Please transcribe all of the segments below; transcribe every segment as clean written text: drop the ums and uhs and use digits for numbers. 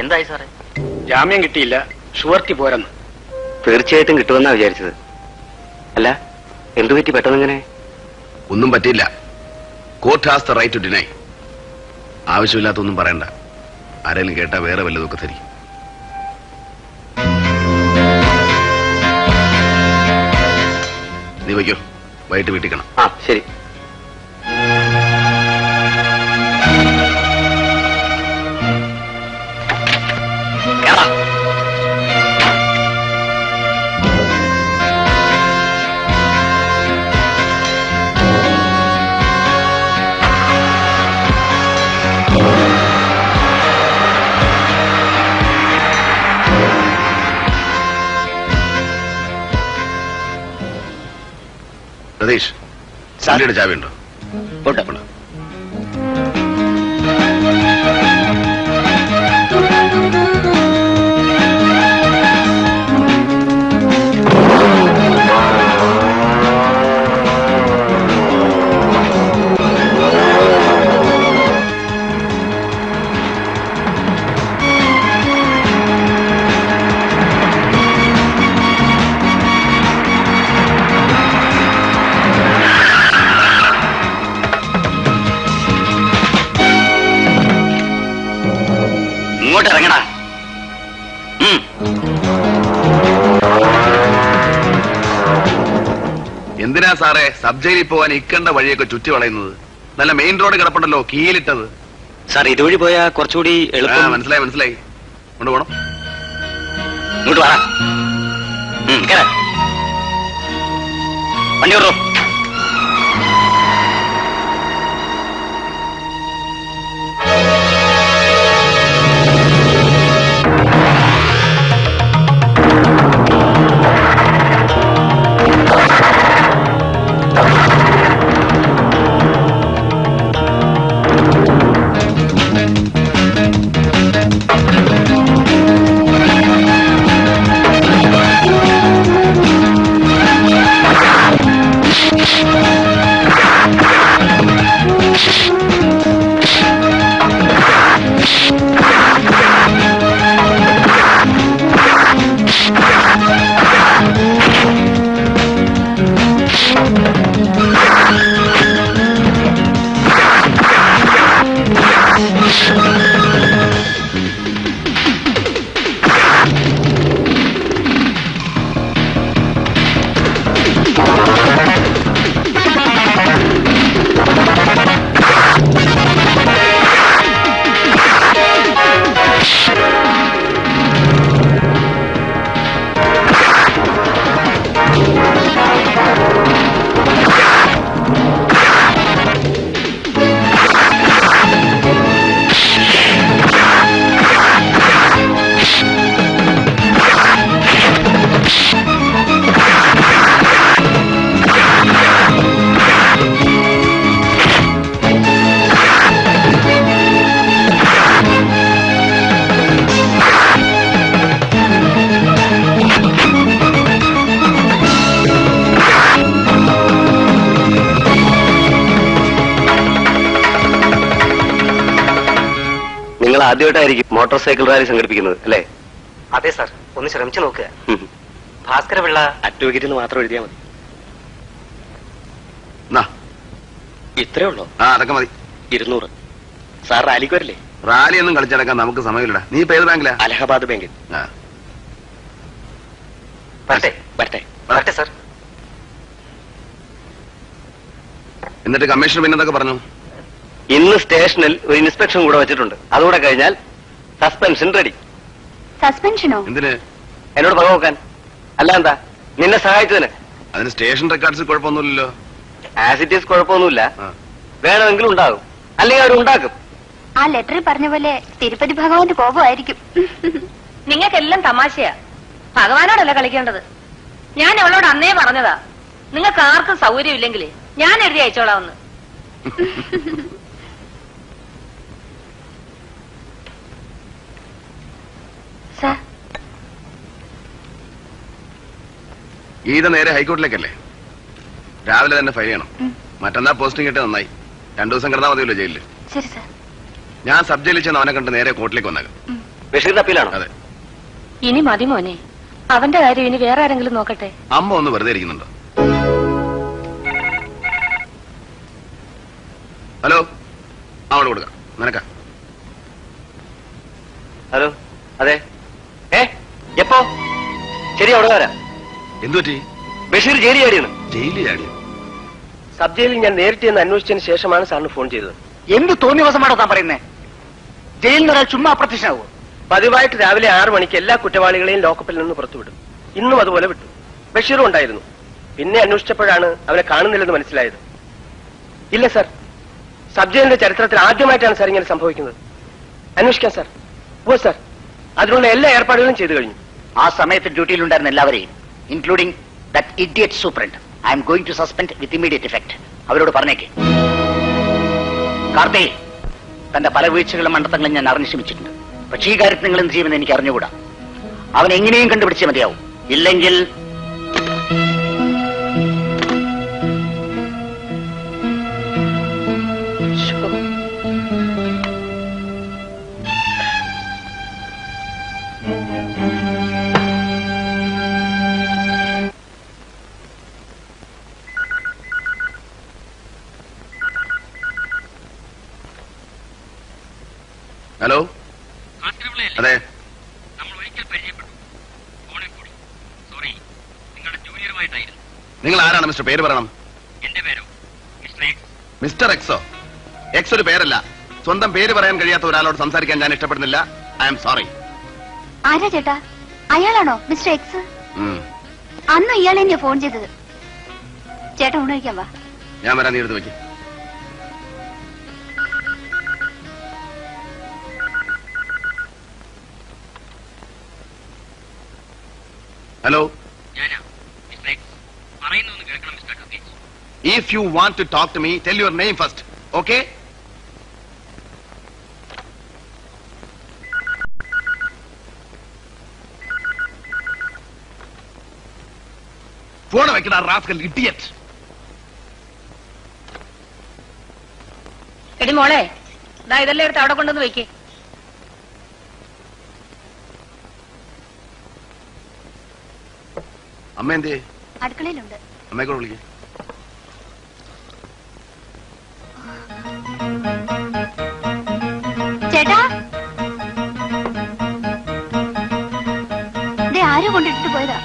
എന്തായി സാറേ? ജാമ്യം കിട്ടിയില്ല, ഷുവർട്ടി പോരെന്ന്. തീർച്ചയായിട്ടും കിട്ടുമെന്നാ വിചാരിച്ചത്. അല്ല, എന്തുപറ്റി പെട്ടെന്നിങ്ങനെ? ഒന്നും പറ്റില്ല. Court has the right to deny. ആവശ്യമില്ലാത്തൊന്നും പറയണ്ട. ആരെങ്കിലും കേട്ടാ വേറെ വല്ലതൊക്കെ തരി. നീ വയ്ക്കോ, വൈകിട്ട് വീട്ടിക്കണം. ആ ശരി. സതീഷ്, സാലിയുടെ ചാവി ഉണ്ടോ? എന്തിനാ സാറേ സബ് ജയിലിൽ പോകാൻ ഇക്കണ്ട വഴിയൊക്കെ ചുറ്റി വളയുന്നത്? നല്ല മെയിൻ റോഡ് കിടപ്പുണ്ടല്ലോ, കീലിട്ടത്. സാർ ഇതുവഴി പോയാ കുറച്ചുകൂടി എളുപ്പം. മനസ്സിലായി. കൊണ്ടുപോകണം. ഇങ്ങോട്ട് വാ. വണ്ടി ഓർമ്മ. ആദ്യമായിട്ടായിരിക്കും മോട്ടോർ സൈക്കിൾ റാലി സംഘടിപ്പിക്കുന്നത് അല്ലേ? അതെ സാർ, ഒന്ന് ശ്രമിച്ചു നോക്കുക. ഭാസ്കര പിള്ള അഡ്വക്കേറ്റിൽ മാത്രം എഴുതിയാൽ മതി. ഇത്രേ ഉള്ളൂ? അതൊക്കെ മതി. 200. സാർ റാലിക്ക് വരില്ലേ? റാലി ഒന്നും കളിച്ചടക്കാൻ നമുക്ക് സമയമില്ലടാ. നീ ഇപ്പൊ ഏത് ബാങ്കിലാ? അലഹബാദ് ബാങ്കിൽ. വരട്ടെ സാർ. എന്നിട്ട് കമ്മീഷണർ പിന്നെന്തൊക്കെ പറഞ്ഞു? ഇന്ന് സ്റ്റേഷനിൽ ഒരു ഇൻസ്പെക്ഷൻ കൂടെ വെച്ചിട്ടുണ്ട്. അതുകൂടെ കഴിഞ്ഞാൽ സസ്പെൻഷൻ റെഡി. സസ്പെൻഷനോ? എന്തിന്? എന്നോട് പക നോക്കാൻ. അല്ല എന്താ, നിന്നെ സഹായിച്ചതിന്. അതിന് സ്റ്റേഷൻ റെക്കോർഡ്സ് കുഴപ്പമൊന്നുമില്ലല്ലോ. ആസിറ്റീസ് കുഴപ്പമൊന്നുമില്ല. വേണമെങ്കിലും ഉണ്ടാകും, അല്ലെങ്കിൽ അവർ ഉണ്ടാക്കും. ആ ലെറ്ററിൽ പറഞ്ഞ പോലെ തിരുപ്പതി ഭഗവാന്റെ കോപമായിരിക്കും. നിങ്ങൾക്കെല്ലാം തമാശയാ. ഭഗവാനോടല്ല കളിക്കേണ്ടത്. ഞാൻ അവളോട് അന്നേ പറഞ്ഞതാ, നിങ്ങൾക്ക് ആർക്കും സൗകര്യം ഇല്ലെങ്കിലേ ഞാൻ എഴുതി അയച്ചോളാമെന്ന്. ഗീത നേരെ ഹൈക്കോർട്ടിലേക്കല്ലേ? രാവിലെ തന്നെ ഫയൽ ചെയ്യണം. മറ്റന്നാ പോസ്റ്റിംഗ് കിട്ടിയ നന്നായി. 2 ദിവസം കിടന്നാൽ മതിയല്ലോ ജയിലില്. ശരി സാർ. ഞാൻ സബ് ജയിലിൽ ചെന്ന് അവനെ കണ്ട് നേരെ കോർട്ടിലേക്ക് വന്നേക്കാം. ബഷീറിന്റെ അപ്പീലാണോ? അതെ. ഇനി മതി മോനെ, അവന്റെ കാര്യം ഇനി വേറെ ആരെങ്കിലും നോക്കട്ടെ. അമ്മ ഒന്ന് വെറുതെ ഇരിക്കുന്നുണ്ടോ? ഹലോ, അവിടെ കൊടുക്കാം. നിനക്ക? ഹലോ, അതെ. എപ്പോ? ശരി, അവിടെ വരാം. എന്തു പറ്റി? ബഷീർ ജയിലിൽ ചാടിയാണ്. ജയിലിൽ ചാടിയോ? സബ് ജയിലിൽ ഞാൻ നേരിട്ട് എന്ന് അന്വേഷിച്ചതിന് ശേഷമാണ് സാറിന് ഫോൺ ചെയ്തത്. എന്ത് തോന്നിയവസമാണോ താൻ പറയുന്നേ? ജയിലിൽ നിന്ന് ഒരാൾ ചുമ്മാ അപ്രത്യക്ഷനാവോ? പതിവായിട്ട് രാവിലെ 6 മണിക്ക് എല്ലാ കുറ്റവാളികളെയും ലോക്കപ്പിൽ നിന്ന് പുറത്തുവിടും. ഇന്നും അതുപോലെ വിട്ടു. ബഷീറും ഉണ്ടായിരുന്നു. പിന്നെ അന്വേഷിച്ചപ്പോഴാണ് അവനെ കാണുന്നില്ലെന്ന് മനസ്സിലായത്. ഇല്ല സാർ, സബ് ജയിലിന്റെ ചരിത്രത്തിൽ ആദ്യമായിട്ടാണ് സാർ ഇങ്ങനെ സംഭവിക്കുന്നത്. അന്വേഷിക്കാം സാർ. ഓ സാർ, അതിനുള്ള എല്ലാ ഏർപ്പാടുകളും ചെയ്തു കഴിഞ്ഞു. ആ സമയത്ത് ഡ്യൂട്ടിയിലുണ്ടായിരുന്ന എല്ലാവരെയും, including that idiot superintendent, I am going to suspend with immediate effect. അവരോട് പറഞ്ഞേക്ക്. കാർത്തി, തന്റെ പല വീഴ്ചകളും മണ്ടത്തങ്ങളും ഞാൻ അറിഞ്ഞു ശ്രമിച്ചിട്ടുണ്ട്. പക്ഷേ ഈ കാര്യത്തിൽ നിങ്ങൾ എന്ത് ചെയ്യുമെന്ന് എനിക്ക് അറിഞ്ഞുകൂടാ. അവൻ എങ്ങനെയും കണ്ടുപിടിച്ചേ മതിയാവും. ഇല്ലെങ്കിൽ ഹലോ, അതെ. നിങ്ങൾ ആരാണ് മിസ്റ്റർ? പേര് പറയണം. മിസ്റ്റർ എക്സോ? എക്സ് ഒരു പേരല്ല. സ്വന്തം പേര് പറയാൻ കഴിയാത്ത ഒരാളോട് സംസാരിക്കാൻ ഞാൻ ഇഷ്ടപ്പെടുന്നില്ല. I am sorry. ആരാ ചേട്ടാ? അയാളാണോ മിസ്റ്റർ എക്സ്? അന്ന് ഇയാൾ എന്നെ ഫോൺ ചെയ്തത്. ചേട്ടാ ഊണ് കഴിക്കാൻ വാ. ഞാൻ വരാൻ. നീ എടുത്ത് വെക്ക്. Hello, if you want to talk to me, tell your name first, okay? Phone വെക്കടാ rascal idiot. എടി മോളെ, ദാ ഇതെല്ലാം എടുത്ത് അവിടെ കൊണ്ടുവന്ന് വെക്കേ. അമ്മ എന്തേ? അടുക്കളയിലുണ്ട്. അമ്മയെ കൂടെ വിളിക്കേ. ചേട്ടാ, ദേ ആരോ കൊണ്ടിട്ട് പോയതാ.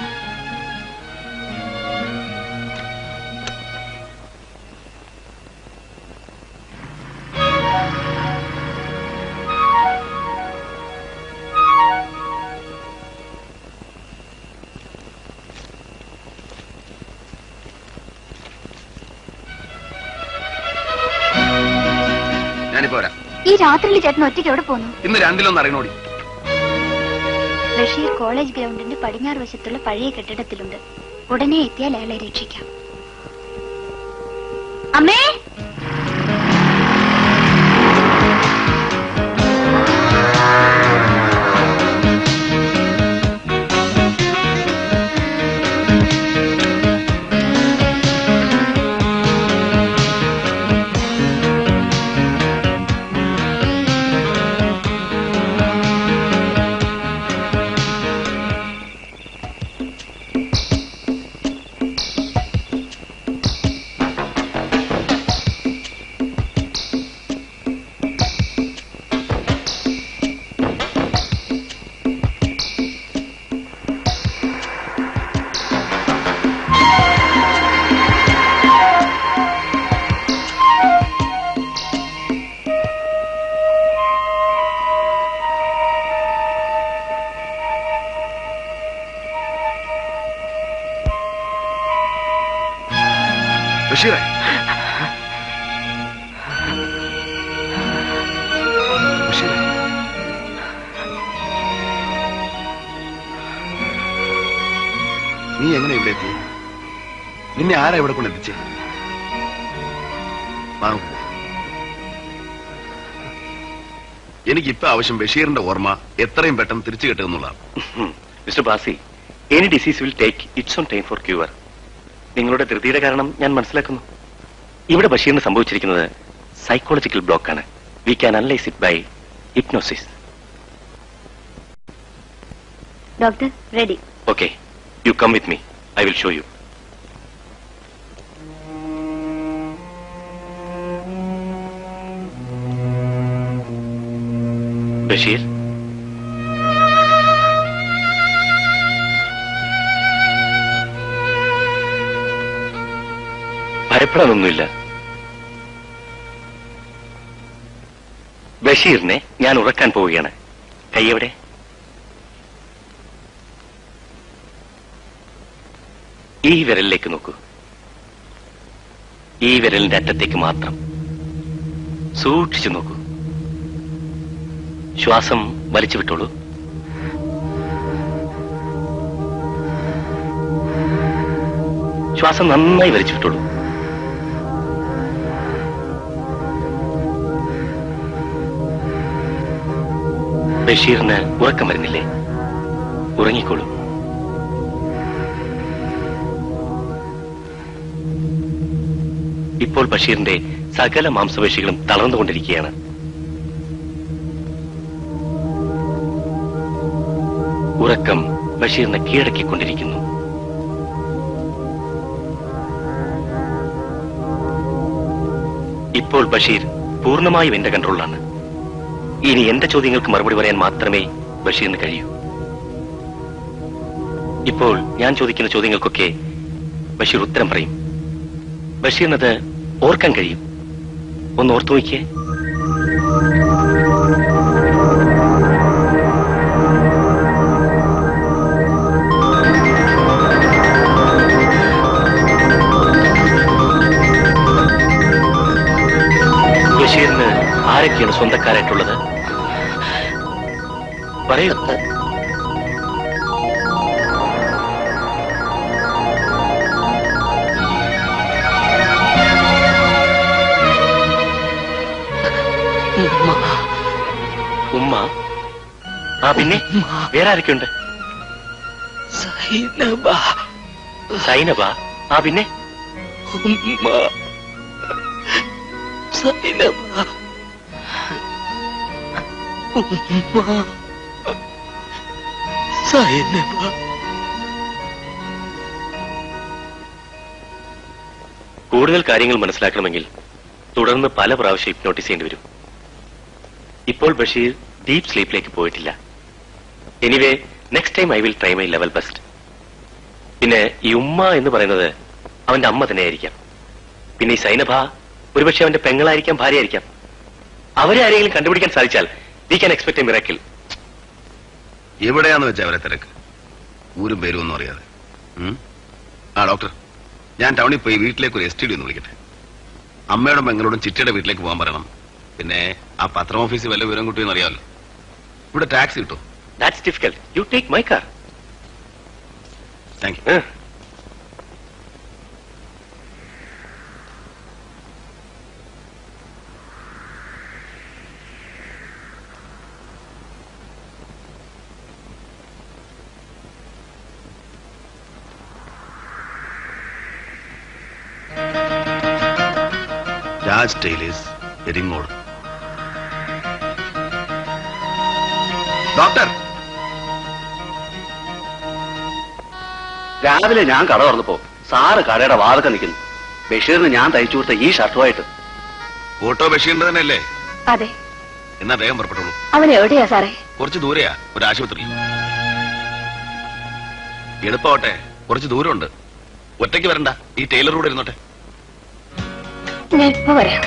ഞാനിപ്പോ വരാം. ഈ രാത്രിയിൽ ചേട്ടൻ ഒറ്റയ്ക്ക് എവിടെ പോന്നു? ഇന്ന് രണ്ടിലൊന്ന് അറിയണോടി. ബഷീർ കോളേജ് ഗ്രൗണ്ടിന്റെ പടിഞ്ഞാറ് വശത്തുള്ള പഴയ കെട്ടിടത്തിലുണ്ട്. ഉടനെ എത്തിയാൽ അയാളെ രക്ഷിക്കാം. അമ്മേ, ബഷീറേ, ബഷീറേ, നീ എങ്ങനെ ഇവിടെ എത്തി? നിന്നെ ആരാ ഇവിടെ കൊണ്ട് എത്തിച്ചേ? എനിക്കിപ്പോ ആവശ്യം ബഷീറിന്റെ ഓർമ്മ എത്രയും പെട്ടെന്ന് തിരിച്ചു കിട്ടുമെന്നുള്ളതാണ്. Mister Basi, any disease will take its own time for cure. നിങ്ങളുടെ ധൃതിയുടെ കാരണം ഞാൻ മനസ്സിലാക്കുന്നു. ഇവിടെ ബഷീറിന് സംഭവിച്ചിരിക്കുന്നത് സൈക്കോളജിക്കൽ ബ്ലോക്കാണ്. We can analyse it by hypnosis. Doctor ready. Okay, you come with me. I will show you. Basheer, ഭയപ്പെടാനൊന്നുമില്ല. ബഷീറിനെ ഞാൻ ഉറക്കാൻ പോവുകയാണ്. കൈയെവിടെ? ഈ വിരലിലേക്ക് നോക്കൂ. ഈ വിരലിന്റെ അറ്റത്തേക്ക് മാത്രം സൂക്ഷിച്ചു നോക്കൂ. ശ്വാസം വലിച്ചു വിട്ടോളൂ. ശ്വാസം നന്നായി വലിച്ചു വിട്ടോളൂ. ബഷീറിന് ഉറക്കം വരുന്നില്ലേ? ഉറങ്ങിക്കോളൂ. ഇപ്പോൾ ബഷീറിന്റെ സകല മാംസപേശികളും തളർന്നുകൊണ്ടിരിക്കുകയാണ്. ഉറക്കം ബഷീറിനെ കീഴടക്കിക്കൊണ്ടിരിക്കുന്നു. ഇപ്പോൾ ബഷീർ പൂർണ്ണമായും എന്റെ കൺട്രോളിലാണ്. ഇനി എന്റെ ചോദ്യങ്ങൾക്ക് മറുപടി പറയാൻ മാത്രമേ ബഷീറിന് കഴിയൂ. ഇപ്പോൾ ഞാൻ ചോദിക്കുന്ന ചോദ്യങ്ങൾക്കൊക്കെ ബഷീർ ഉത്തരം പറയും. ബഷീറിനത് ഓർക്കാൻ കഴിയും. ഒന്ന് ഓർത്തു നോക്കിയേ. ബഷീറിന് ആരൊക്കെയാണ് സ്വന്തക്കാരായിട്ടുള്ളത്? പറയൂ. ഉമ്മ? ആ, പിന്നെ വേറെ ആരൊക്കെയുണ്ട്? സൈനബ. സൈനബ? ആ, പിന്നെ ഉമ്മ. സൈനബ. ഉമ്മ. സൈനബ. കൂടുതൽ കാര്യങ്ങൾ മനസ്സിലാക്കണമെങ്കിൽ തുടർന്ന് പല പ്രാവശ്യം ഹിപ്നോട്ടിസ് ചെയ്യേണ്ടി വരും. ഇപ്പോൾ ബഷീർ ഡീപ് സ്ലീപ്പിലേക്ക് പോയിട്ടില്ല. Anyway, next time I will try my level best. പിന്നെ ഈ ഉമ്മ എന്ന് പറയുന്നത് അവന്റെ അമ്മ തന്നെയായിരിക്കാം. പിന്നെ ഈ സൈനഭ ഒരുപക്ഷെ അവന്റെ പെങ്ങളായിരിക്കാം, ഭാര്യയായിരിക്കാം. അവരെ ആരെങ്കിലും കണ്ടുപിടിക്കാൻ സാധിച്ചാൽ we can expect A miracle. എവിടെയാന്ന് വെച്ചാ അവരെ തിരക്ക്? ഊരും പേരും ഒന്നും അറിയാതെ. ആ ഡോക്ടർ, ഞാൻ ടൗണിൽ പോയി വീട്ടിലേക്ക് ഒരു STD ഒന്ന് വിളിക്കട്ടെ. അമ്മയോടും പെങ്ങളോടും ചിറ്റയുടെ വീട്ടിലേക്ക് പോകാൻ പറയണം. പിന്നെ ആ പത്രം ഓഫീസിൽ വല്ല വിവരം കിട്ടുമെന്ന് അറിയാമല്ലോ. ഇവിടെ ടാക്സി കിട്ടും. That's difficult. You take my car. Thank you. Raj tailors, Eringode. Doctor, രാവിലെ ഞാൻ കട തുറന്നപ്പോ സാറ് കടയുടെ വാതൊക്കെ നിൽക്കുന്നു. ബഷീറിന് ഞാൻ തയ്ച്ചു കൊടുത്ത ഈ ഷർട്ടുമായിട്ട്. ഫോട്ടോ ബഷീറിന്റെ തന്നെ അല്ലേ? അതെ. എന്നാ വേഗം പുറപ്പെട്ടോളൂ. അവൻ എവിടെയാ സാറേ? കുറച്ച് ദൂരെയാ, ഒരു ആശുപത്രി. എളുപ്പമാവട്ടെ, കുറച്ച് ദൂരമുണ്ട്. ഒറ്റയ്ക്ക് വരണ്ട, ഈ ടൈലർ കൂടെ ഇരുന്നോട്ടെ. ഞാൻ ഇപ്പൊ വരാം.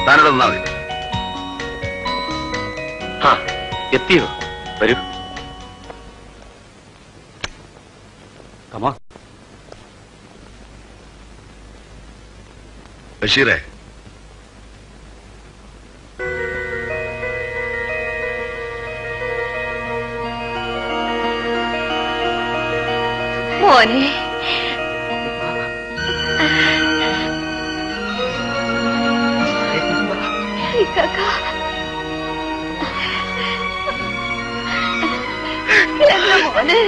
താനോട് നിന്നാ മതി. ആ, എത്തിയോ? വരൂ. ബഷീറെ, മോനെ മോനെ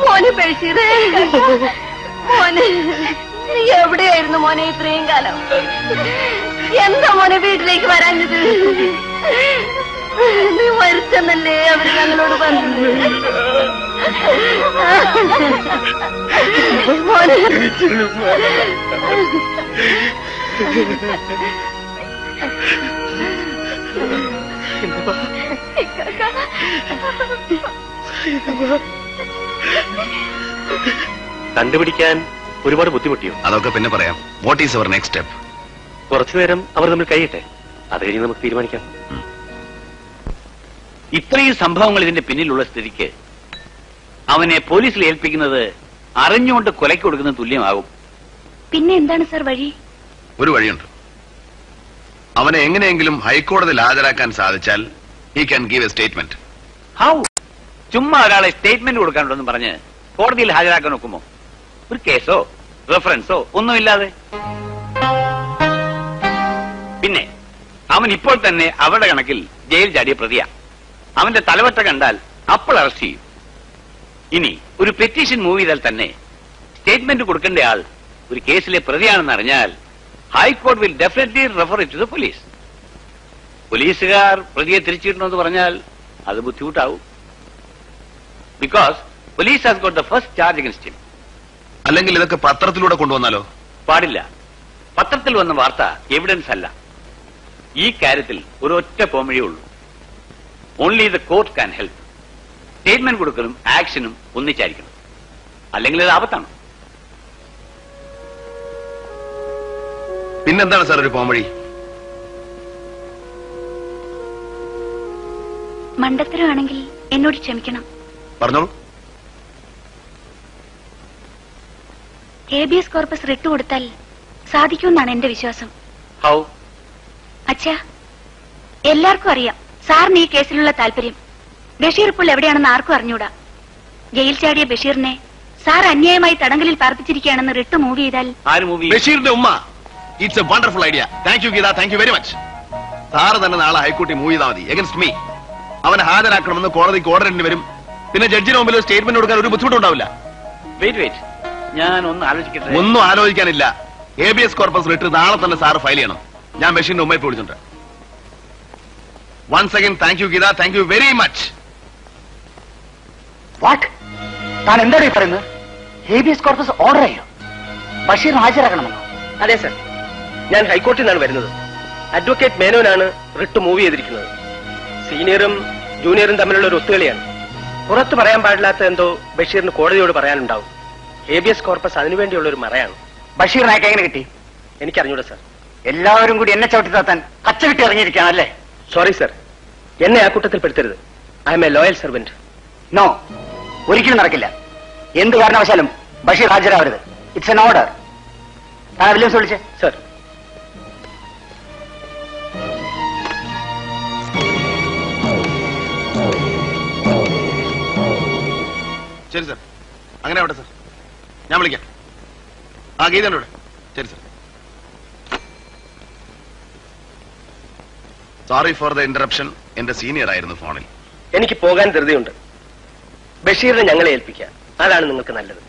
മോനെ ബഷീറേ മോനെ നീ എവിടെയായിരുന്നു മോനെ ഇത്രയും കാലം? എന്താ മോനെ വീട്ടിലേക്ക് വരാഞ്ഞത്? നീ മരിച്ചെന്നല്ലേ അവര് ഞങ്ങളോട് പറഞ്ഞത്? മോനെ കണ്ടുപിടിക്കാൻ ഒരുപാട് ബുദ്ധിമുട്ടിയോ? അതൊക്കെ പിന്നെ പറയാം. What is our next step? കുറച്ചുനേരം അവർ തമ്മിൽ കഴിയട്ടെ, അത് കഴിഞ്ഞ് നമുക്ക് തീരുമാനിക്കാം. ഇത്രയും സംഭവങ്ങൾ ഇതിന്റെ പിന്നിലുള്ള സ്ഥിതിക്ക് അവനെ പോലീസിൽ ഏൽപ്പിക്കുന്നത് അറിഞ്ഞുകൊണ്ട് കൊലയ്ക്ക് കൊടുക്കുന്ന തുല്യമാകും. പിന്നെ എന്താണ് സർ വഴി? ഒരു വഴിയുണ്ട്. അവനെ എങ്ങനെയെങ്കിലും ഹൈക്കോടതിയിൽ ഹാജരാക്കാൻ സാധിച്ചാൽ he can give a statement. How? ചുമ്മാ ഒരാളെ സ്റ്റേറ്റ്മെന്റ് കൊടുക്കാനുണ്ടെന്ന് പറഞ്ഞ് കോടതിയിൽ ഹാജരാക്കാൻ നോക്കുമോ? ഒരു കേസോ റെഫറൻസോ ഒന്നുമില്ലാതെ. പിന്നെ അവൻ ഇപ്പോൾ തന്നെ അവരുടെ കണക്കിൽ ജയിൽ ചാടിയ പ്രതിയാ. അവന്റെ തലവട്ട കണ്ടാൽ അപ്പോൾ അറസ്റ്റ് ചെയ്യും. ഇനി ഒരു പെറ്റീഷൻ മൂവ് ചെയ്താൽ തന്നെ സ്റ്റേറ്റ്മെന്റ് കൊടുക്കേണ്ട ആൾ ഒരു കേസിലെ പ്രതിയാണെന്ന് അറിഞ്ഞാൽ ഹൈക്കോടതി will definitely refer it to the police. പോലീസുകാർ പ്രതിയെ തിരിച്ചിടണമെന്ന് പറഞ്ഞാൽ അത് ബുദ്ധിമുട്ടാവും. Because police has got the first charge against him. അല്ലെങ്കിൽ ഇതൊക്കെ പത്രത്തിലൂടെ കൊണ്ടുവന്നാലോ? പാടില്ല. പത്രത്തിൽ വന്ന വാർത്ത എവിഡൻസ് അല്ല. ഈ കാര്യത്തിൽ ഒരൊറ്റ പോംവഴിയേ ഉള്ളൂ. Only the court can help. Statement കൊടുക്കലും ആക്ഷനും ഒന്നിച്ചായിരിക്കണം, അല്ലെങ്കിൽ അത് ആപത്താണ്. പിന്നെന്താണ് സാർ ഒരു പോംവഴി? മണ്ടത്തരമാണെങ്കിൽ എന്നോട് ക്ഷമിക്കണം. പറഞ്ഞോളൂ. ഹേബിയസ് കോർപ്പസ് റിട്ട് കൊടുത്താൽ സാധിക്കുമെന്നാണ് എന്റെ വിശ്വാസം. ഹൗ? അച്ഛാ, എല്ലാവർക്കും അറിയാം സാറിന് ഈ കേസിലുള്ള താല്പര്യം. ബഷീർ ഇപ്പോൾ എവിടെയാണെന്ന് ആർക്കും അറിഞ്ഞൂടാ. ജയിൽ ചാടിയ ബഷീറിനെ സാർ അന്യായമായി തടങ്കലിൽ പാർപ്പിച്ചിരിക്കുകയാണെന്ന് റിട്ട് മൂവ് ചെയ്താൽ ആര് മൂവി? ബഷീറിന്റെ ഉമ്മ. It's a wonderful idea. Thank you Geetha, thank you very much. Sir തന്നെ നാളെ ഹൈക്കോടതി മൂവ് ചെയ്താൽ മതി എഗൻസ്റ്റ് മീ. അവനെ ഹാജരാക്കണമെന്ന് കോടതിക്ക് ഓർഡറിന് വരും. പിന്നെ ജഡ്ജിന് മുമ്പിൽ സ്റ്റേറ്റ്മെന്റ് കൊടുക്കാൻ ഒരു ബുദ്ധിമുട്ടുണ്ടാവില്ല. വെയിറ്റ്, ഞാൻ ഒന്ന് ആലോചിക്കട്ടെ. ഒന്നും ആലോചിക്കാനില്ല. ഹേബിയസ് കോർപ്പസ് റിട്ട് നാളെ തന്നെ സാറ് ഫയൽ ചെയ്യണം. ഞാൻ ബഷീറിന്റെ ഉമ്മയെ വിളിച്ചിട്ടുണ്ട്. Once again thank you Geetha, thank you very much. What? താൻ എന്താണ് ഈ പറയുന്നത്? ഹേബിയസ് കോർപ്പസ് ഓർഡർ ചെയ്യോ? ബഷീർ ഹാജരാക്കണമെന്നോ? അതെ സർ, ഞാൻ ഹൈക്കോടതിയിൽ നിന്നാണ് വരുന്നത്. അഡ്വക്കേറ്റ് മേനോനാണ് റിട്ട് മൂവ് ചെയ്തിരിക്കുന്നത്. സീനിയറും ജൂനിയറും തമ്മിലുള്ള ഒരു ഒത്തുകളിയാണ്. പുറത്ത് പറയാൻ പാടില്ലാത്ത എന്തോ ബഷീറിന് കോടതിയോട് പറയാനുണ്ടാവും. ഹേബിയസ് കോർപ്പസ് അതിനുവേണ്ടിയുള്ള ഒരു മറയാണ്. ബഷീറിനായിട്ട് എങ്ങനെ കിട്ടി? എനിക്കറിഞ്ഞൂടാ സർ. എല്ലാവരും കൂടി എന്നെ ചവിട്ടി താത്താൻ കച്ചവിട്ടി ഇറങ്ങിയിരിക്കുകയാണല്ലേ? സോറി സർ, എന്നെ ആ കൂട്ടത്തിൽ പെടുത്തരുത്. I am a loyal servant. No, ഒരിക്കലും നടക്കില്ല. എന്ത് കാരണവശാലും ബഷീർ ഹാജരാവരുത്. It's an order. താൻ വില്യംസ് വിളിച്ചേ. സർ, ശരി സർ, അങ്ങനെ ആവട്ടെ സർ. ഞാൻ വിളിക്കാം. ആ ഗീതയുടെ ഇവിടെ. ശരി sir. Sorry for the interruption. എന്റെ സീനിയർ ആയിരുന്നു ഫോണിൽ. എനിക്ക് പോകാൻ ധൃതിയുണ്ട്. ബഷീറിനെ ഞങ്ങളെ ഏൽപ്പിക്കാം, അതാണ് നിങ്ങൾക്ക് നല്ലത്.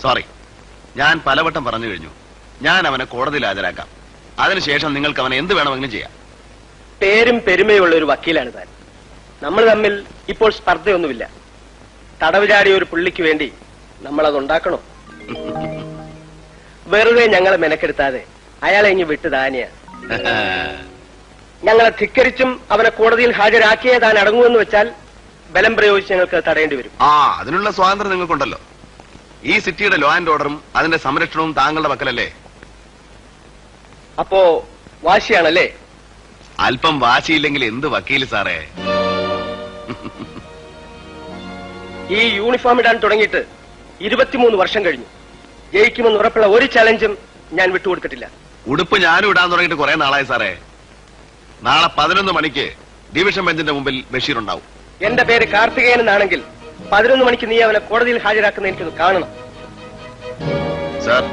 സോറി, ഞാൻ പലവട്ടം പറഞ്ഞു കഴിഞ്ഞു. ഞാൻ അവനെ കോടതിയിൽ ഹാജരാക്കാം. അതിനുശേഷം നിങ്ങൾക്ക് അവനെ എന്ത് വേണമെങ്കിലും ചെയ്യാം. പേരും പെരുമയുള്ള ഒരു വക്കീലാണ് താൻ. നമ്മൾ തമ്മിൽ ഇപ്പോൾ സ്പർദ്ധയൊന്നുമില്ല. തടവ് ചാടിയ ഒരു പുള്ളിക്ക് വേണ്ടി നമ്മളത് ഉണ്ടാക്കണോ? വെറുതെ ഞങ്ങളെ മെനക്കെടുത്താതെ അയാളെ ഇങ്ങ് വിട്ട് താനിയ. ഞങ്ങളെ ധിക്കരിച്ചും അവനെ കോടതിയിൽ ഹാജരാക്കിയേ താൻ അടങ്ങുമെന്ന് വെച്ചാൽ ബലം പ്രയോഗിച്ച് ഞങ്ങൾക്ക് തടയേണ്ടി വരും. അതിനുള്ള സ്വാതന്ത്ര്യം നിങ്ങൾക്കുണ്ടല്ലോ. ഈ സിറ്റിയുടെ ലോ ആൻഡ് ഓർഡറും അതിന്റെ സംരക്ഷണവും താങ്കളുടെ പക്കലല്ലേ? അപ്പോ വാശിയാണല്ലേ? അല്പം വാശിയില്ലെങ്കിൽ എന്ത് വക്കീല് സാറേ. ഈ യൂണിഫോം ഇടാൻ തുടങ്ങിയിട്ട് 23 വർഷം കഴിഞ്ഞു. ജയിക്കുമെന്ന് ഉറപ്പുള്ള ഒരു ചലഞ്ചും ഞാൻ വിട്ടുകൊടുത്തിട്ടില്ല. ഉടുപ്പ് ഞാനും ഇടാൻ തുടങ്ങിയിട്ട് കുറെ നാളായി സാറേ. നാളെ 11 മണിക്ക് ഡിവിഷൻ ബെഞ്ചിന്റെ മുമ്പിൽ ബഷീർ ഉണ്ടാവും. എന്റെ പേര് കാർത്തികേയൻ എന്നാണെങ്കിൽ 11 മണിക്ക് നീ അവനെ കോടതിയിൽ ഹാജരാക്കുന്ന എനിക്കൊന്ന് കാണണം. സാർ